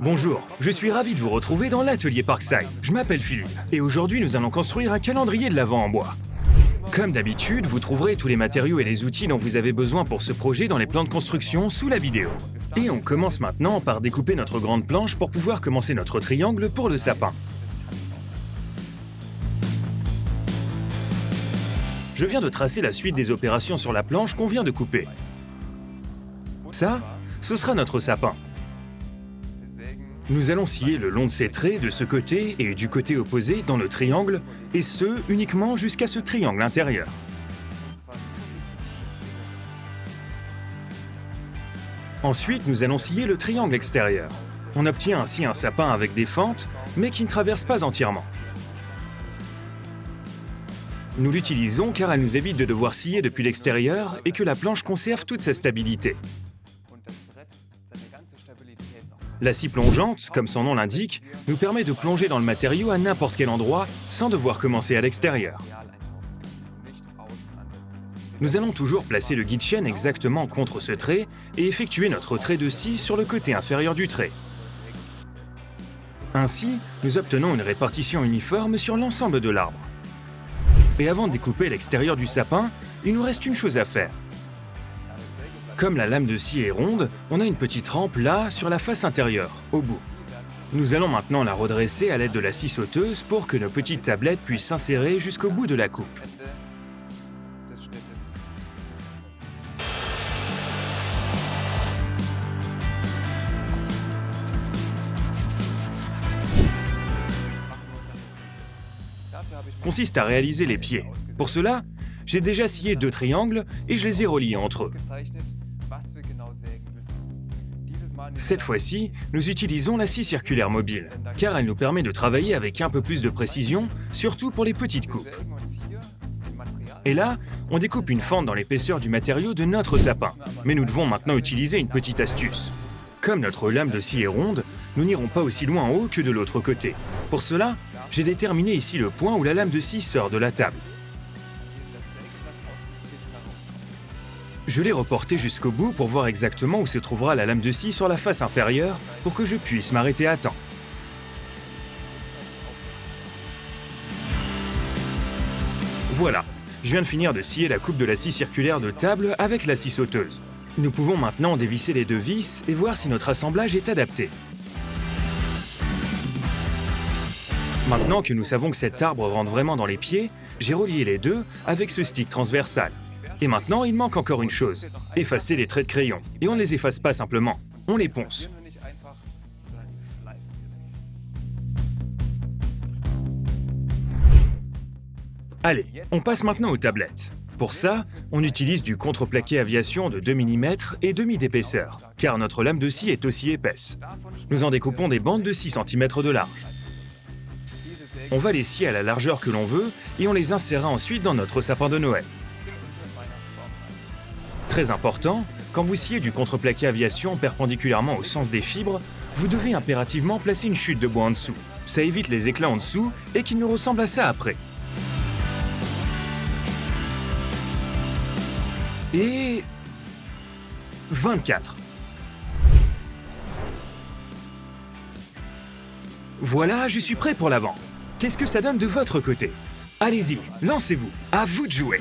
Bonjour, je suis ravi de vous retrouver dans l'atelier Parkside. Je m'appelle Philippe et aujourd'hui nous allons construire un calendrier de l'Avent en bois. Comme d'habitude, vous trouverez tous les matériaux et les outils dont vous avez besoin pour ce projet dans les plans de construction sous la vidéo. Et on commence maintenant par découper notre grande planche pour pouvoir commencer notre triangle pour le sapin. Je viens de tracer la suite des opérations sur la planche qu'on vient de couper. Ça, ce sera notre sapin. Nous allons scier le long de ces traits de ce côté et du côté opposé dans le triangle, et ce, uniquement jusqu'à ce triangle intérieur. Ensuite, nous allons scier le triangle extérieur. On obtient ainsi un sapin avec des fentes, mais qui ne traverse pas entièrement. Nous l'utilisons car elle nous évite de devoir scier depuis l'extérieur et que la planche conserve toute sa stabilité. La scie plongeante, comme son nom l'indique, nous permet de plonger dans le matériau à n'importe quel endroit sans devoir commencer à l'extérieur. Nous allons toujours placer le guide-chaîne exactement contre ce trait et effectuer notre trait de scie sur le côté inférieur du trait. Ainsi, nous obtenons une répartition uniforme sur l'ensemble de l'arbre. Et avant de découper l'extérieur du sapin, il nous reste une chose à faire. Comme la lame de scie est ronde, on a une petite rampe là, sur la face intérieure, au bout. Nous allons maintenant la redresser à l'aide de la scie sauteuse pour que nos petites tablettes puissent s'insérer jusqu'au bout de la coupe. Consiste à réaliser les pieds. Pour cela, j'ai déjà scié 2 triangles et je les ai reliés entre eux. Cette fois-ci, nous utilisons la scie circulaire mobile, car elle nous permet de travailler avec un peu plus de précision, surtout pour les petites coupes. Et là, on découpe une fente dans l'épaisseur du matériau de notre sapin. Mais nous devons maintenant utiliser une petite astuce. Comme notre lame de scie est ronde, nous n'irons pas aussi loin en haut que de l'autre côté. Pour cela, j'ai déterminé ici le point où la lame de scie sort de la table. Je l'ai reporté jusqu'au bout pour voir exactement où se trouvera la lame de scie sur la face inférieure pour que je puisse m'arrêter à temps. Voilà, je viens de finir de scier la coupe de la scie circulaire de table avec la scie sauteuse. Nous pouvons maintenant dévisser les 2 vis et voir si notre assemblage est adapté. Maintenant que nous savons que cet arbre rentre vraiment dans les pieds, j'ai relié les deux avec ce stick transversal. Et maintenant, il manque encore une chose, effacer les traits de crayon. Et on ne les efface pas simplement, on les ponce. Allez, on passe maintenant aux tablettes. Pour ça, on utilise du contreplaqué aviation de 2 mm et demi d'épaisseur, car notre lame de scie est aussi épaisse. Nous en découpons des bandes de 6 cm de large. On va les scier à la largeur que l'on veut et on les insérera ensuite dans notre sapin de Noël. Très important, quand vous sciez du contreplaqué aviation perpendiculairement au sens des fibres, vous devez impérativement placer une chute de bois en dessous. Ça évite les éclats en dessous et qu'il nous ressemble à ça après. Et 24. Voilà, je suis prêt pour l'avant. Qu'est-ce que ça donne de votre côté? Allez-y, lancez-vous, à vous de jouer.